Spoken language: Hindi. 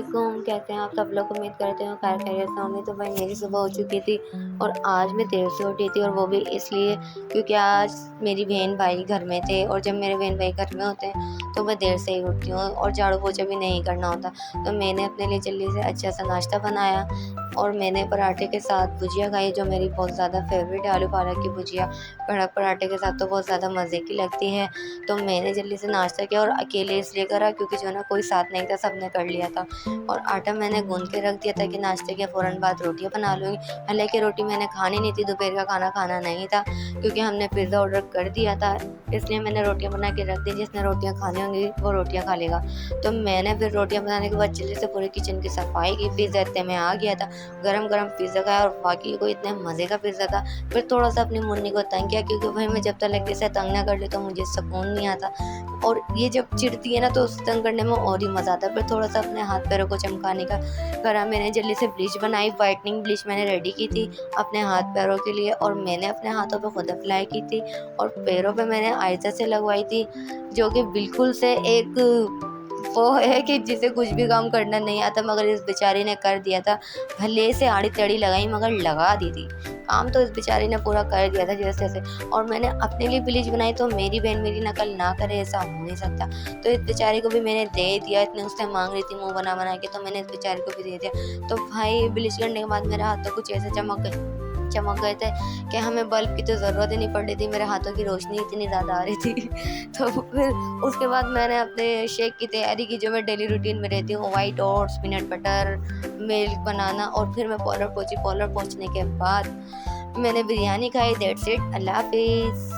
वालेकुम, कैसे हैं आप सब लोग? उम्मीद करते हो खैर खैरियत से होंगे। तो भाई मेरी सुबह हो चुकी थी और आज मैं देर से उठी थी, और वो भी इसलिए क्योंकि आज मेरी बहन भाई घर में थे, और जब मेरे बहन भाई घर में होते हैं तो मैं देर से ही उठती हूँ और झाड़ू पोछा भी नहीं करना होता। तो मैंने अपने लिए जल्दी से अच्छा सा नाश्ता बनाया और मैंने पराठे के साथ भुजिया खाई, जो मेरी बहुत ज़्यादा फेवरेट है, आलू पालक की भुजिया। कड़क पराठे के साथ तो बहुत ज़्यादा मज़े की लगती है। तो मैंने जल्दी से नाश्ता किया, और अकेले इसलिए करा क्योंकि जो है ना कोई साथ नहीं था, सबने कर लिया था। और आटा मैंने गूँध के रख दिया था कि नाश्ते के फ़ौरन बाद रोटियाँ बना लूँगी। हालाँकि रोटी मैंने खानी नहीं थी, दोपहर का खाना खाना नहीं था क्योंकि हमने पिज़्ज़ा ऑर्डर कर दिया था, इसलिए मैंने रोटियाँ बना के रख दी। जिसने रोटियाँ खानी होंगी वो रोटियाँ खा लेगा। तो मैंने फिर रोटियाँ बनाने के बाद जल्दी से पूरे किचन की सफाई की। पिज़्ज़ा इतने में आ गया था, गरम-गरम पिज़्ज़ा खाया और वाक़ई को इतने मज़े का पिज़्ज़ा था। फिर थोड़ा-सा अपनी मुन्नी को तंग किया क्योंकि भाई मैं जब तक इसे तंग ना कर लेती तो मुझे सुकून नहीं आता, और ये जब चिढ़ती है ना तो उसे तंग करने में और ही मज़ा आता है। फिर थोड़ा-सा अपने हाथ पैरों को चमकाने का करा। मैंने जल्दी से ब्लीच बनाई, व्हाइटनिंग ब्लीच मैंने रेडी की थी अपने हाथ पैरों के लिए, और मैंने अपने हाथों पे खुद अप्लाई की थी और पैरों पे मैंने आयशा से लगवाई थी, जो कि बिल्कुल से एक वो है कि जिसे कुछ भी काम करना नहीं आता, मगर इस बेचारी ने कर दिया था। भले से आड़ी-टेढ़ी लगाई मगर लगा दी थी। काम तो इस बेचारी ने पूरा कर दिया था जैसे-तैसे। और मैंने अपने लिए ब्लीच बनाई तो मेरी बहन मेरी नकल ना करे, ऐसा हो नहीं सकता। तो इस बेचारी को भी मैंने दे दिया, इतने उससे माँग रही थी मुँह बना-बना के, तो मैंने इस बेचारी को भी दे दिया। तो भाई ब्लीच करने के बाद मेरे हाथ तो कुछ ऐसे चमक गए थे कि हमें बल्ब की तो ज़रूरत ही नहीं पड़ रही थी, मेरे हाथों की रोशनी इतनी ज़्यादा आ रही थी। तो फिर उसके बाद मैंने अपने शेक की तैयारी की, जो मैं डेली रूटीन में रहती हूँ, white oats, peanut butter, milk, banana, और फिर मैं पार्लर पहुँची। पार्लर पहुँचने के बाद मैंने बिरयानी खाई। दैट्स इट, अल्लाह हाफ़िज़।